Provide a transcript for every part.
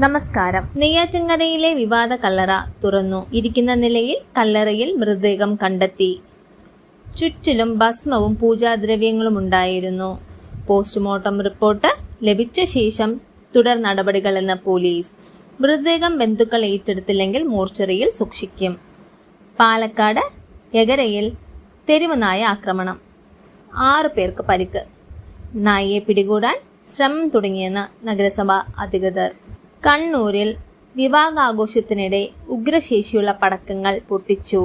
നമസ്കാരം. നെയ്യാറ്റിൻകരയിലെ വിവാദ കല്ലറ തുറന്നു. ഇരിക്കുന്ന നിലയിൽ കല്ലറയിൽ മൃതദേഹം കണ്ടെത്തി. ചുറ്റിലും ഭസ്മവും പൂജാദ്രവ്യങ്ങളും ഉണ്ടായിരുന്നു. പോസ്റ്റ്മോർട്ടം റിപ്പോർട്ട് ലഭിച്ച ശേഷം തുടർ നടപടികളെന്ന് പോലീസ്. മൃതദേഹം ബന്ധുക്കൾ ഏറ്റെടുത്തില്ലെങ്കിൽ മോർച്ചറിയിൽ സൂക്ഷിക്കും. പാലക്കാട് എകരയിൽ തെരുവ് നായ ആക്രമണം. 6 പേർക്ക് പരിക്ക്. നായയെ പിടികൂടാൻ ശ്രമം തുടങ്ങിയെന്ന് നഗരസഭാ അധികൃതർ. കണ്ണൂരിൽ വിവാഹാഘോഷത്തിനിടെ ഉഗ്രശേഷിയുള്ള പടക്കങ്ങൾ പൊട്ടിച്ചു.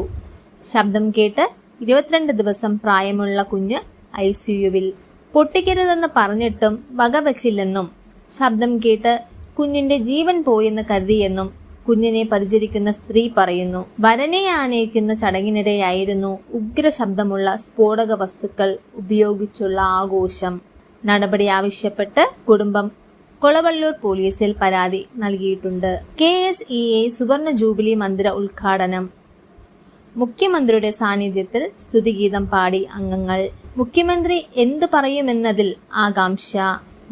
ശബ്ദം കേട്ട് 22 ദിവസം പ്രായമുള്ള കുഞ്ഞ് ICUവിൽ. പൊട്ടിക്കരുതെന്ന് പറഞ്ഞിട്ടും വകവച്ചില്ലെന്നും ശബ്ദം കേട്ട് കുഞ്ഞിന്റെ ജീവൻ പോയെന്ന് കരുതിയെന്നും കുഞ്ഞിനെ പരിചരിക്കുന്ന സ്ത്രീ പറയുന്നു. വരനെ ആനയിക്കുന്ന ചടങ്ങിനിടെയായിരുന്നു ഉഗ്രശബ്ദമുള്ള സ്ഫോടക വസ്തുക്കൾ ഉപയോഗിച്ചുള്ള ആഘോഷം. നടപടി ആവശ്യപ്പെട്ട് കുടുംബം കൊളവള്ളൂർ പോലീസിൽ പരാതി നൽകിയിട്ടുണ്ട്. KSEA സുവർണ ജൂബിലി മന്ദിര ഉദ്ഘാടനം. മുഖ്യമന്ത്രിയുടെ സാന്നിധ്യത്തിൽ സ്തുതിഗീതം പാടി അംഗങ്ങൾ. മുഖ്യമന്ത്രി എന്തു പറയുമെന്നതിൽ ആകാംക്ഷ.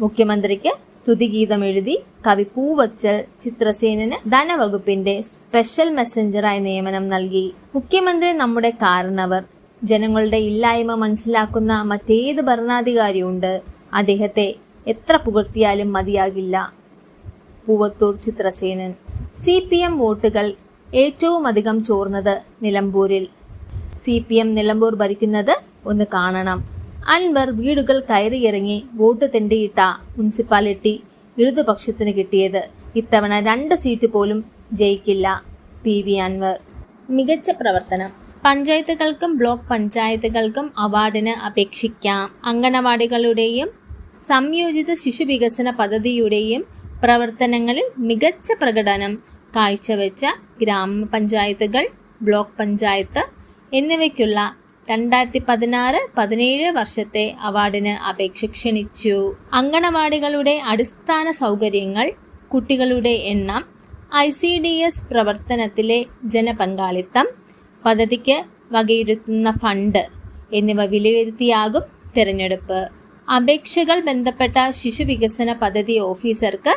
മുഖ്യമന്ത്രിക്ക് സ്തുതിഗീതം എഴുതി കവി പൂവച്ചൽ ചിത്രസേനന് ധനവകുപ്പിന്റെ സ്പെഷ്യൽ മെസ്സഞ്ചറായി നിയമനം നൽകി. മുഖ്യമന്ത്രി നമ്മുടെ കാരണവർ. ജനങ്ങളുടെ ഇല്ലായ്മ മനസ്സിലാക്കുന്ന മറ്റേത് ഭരണാധികാരിയുണ്ട്? അദ്ദേഹത്തെ എത്ര പുകഴ്ത്തിയാലും മതിയാകില്ല. പൂവത്തൂർ ചിത്രസേനൻ. CPM വോട്ടുകൾ ഏറ്റവും അധികം ചോർന്നത് നിലമ്പൂരിൽ. CPM നിലമ്പൂർ ഭരിക്കുന്നത് ഒന്ന് കാണണം. അൻവർ വീടുകൾ കയറിയിറങ്ങി വോട്ട് തെണ്ടിയിട്ട മുനിസിപ്പാലിറ്റി ഇടതുപക്ഷത്തിന് കിട്ടിയത്. ഇത്തവണ 2 സീറ്റ് പോലും ജയിക്കില്ല. PV അൻവർ. മികച്ച പ്രവർത്തനം. പഞ്ചായത്തുകൾക്കും ബ്ലോക്ക് പഞ്ചായത്തുകൾക്കും അവാർഡിന് അപേക്ഷിക്കാം. അംഗനവാടികളുടെയും സംയോജിത ശിശുവികസന പദ്ധതിയുടെയും പ്രവർത്തനങ്ങളിൽ മികച്ച പ്രകടനം കാഴ്ചവെച്ച ഗ്രാമപഞ്ചായത്തുകൾ, ബ്ലോക്ക് പഞ്ചായത്ത് എന്നിവയ്ക്കുള്ള 2016-17 വർഷത്തെ അവാർഡിന് അപേക്ഷ ക്ഷണിച്ചു. അംഗനവാടികളുടെ അടിസ്ഥാന സൗകര്യങ്ങൾ, കുട്ടികളുടെ എണ്ണം, ICDS പ്രവർത്തനത്തിലെ ജനപങ്കാളിത്തം, പദ്ധതിക്ക് വകയിരുത്തുന്ന ഫണ്ട് എന്നിവ വിലയിരുത്തിയാകും തിരഞ്ഞെടുപ്പ്. അപേക്ഷകൾ ബന്ധപ്പെട്ട ശിശുവികസന പദ്ധതി ഓഫീസർക്ക്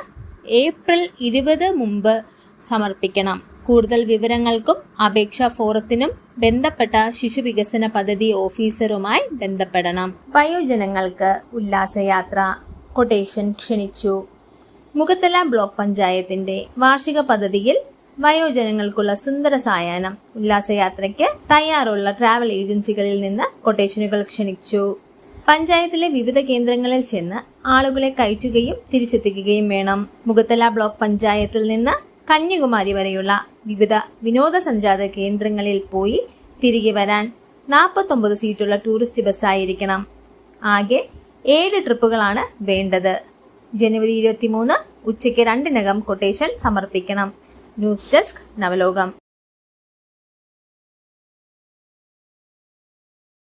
ഏപ്രിൽ 20 മുമ്പ് സമർപ്പിക്കണം. കൂടുതൽ വിവരങ്ങൾക്കും അപേക്ഷാ ഫോറത്തിനും ബന്ധപ്പെട്ട ശിശുവികസന പദ്ധതി ഓഫീസറുമായി ബന്ധപ്പെടണം. വയോജനങ്ങൾക്ക് ഉല്ലാസയാത്ര. കൊട്ടേഷൻ ക്ഷണിച്ചു. മുഖത്തല ബ്ലോക്ക് പഞ്ചായത്തിന്റെ വാർഷിക പദ്ധതിയിൽ വയോജനങ്ങൾക്കുള്ള സുന്ദര സായാഹ്നം ഉല്ലാസയാത്രയ്ക്ക് തയ്യാറുള്ള ട്രാവൽ ഏജൻസികളിൽ നിന്ന് കൊട്ടേഷനുകൾ ക്ഷണിച്ചു. പഞ്ചായത്തിലെ വിവിധ കേന്ദ്രങ്ങളിൽ ചെന്ന് ആളുകളെ കയറ്റുകയും തിരിച്ചെത്തിക്കുകയും വേണം. മുഖത്തല ബ്ലോക്ക് പഞ്ചായത്തിൽ നിന്ന് കന്യാകുമാരി വരെയുള്ള വിവിധ വിനോദസഞ്ചാര കേന്ദ്രങ്ങളിൽ പോയി തിരികെ വരാൻ 49 സീറ്റുള്ള ടൂറിസ്റ്റ് ബസ്സായിരിക്കണം. ആകെ 7 ട്രിപ്പുകളാണ് വേണ്ടത്. ജനുവരി 23 ഉച്ചയ്ക്ക് 2-നകം കൊട്ടേഷൻ സമർപ്പിക്കണം. News desk നവലോകം.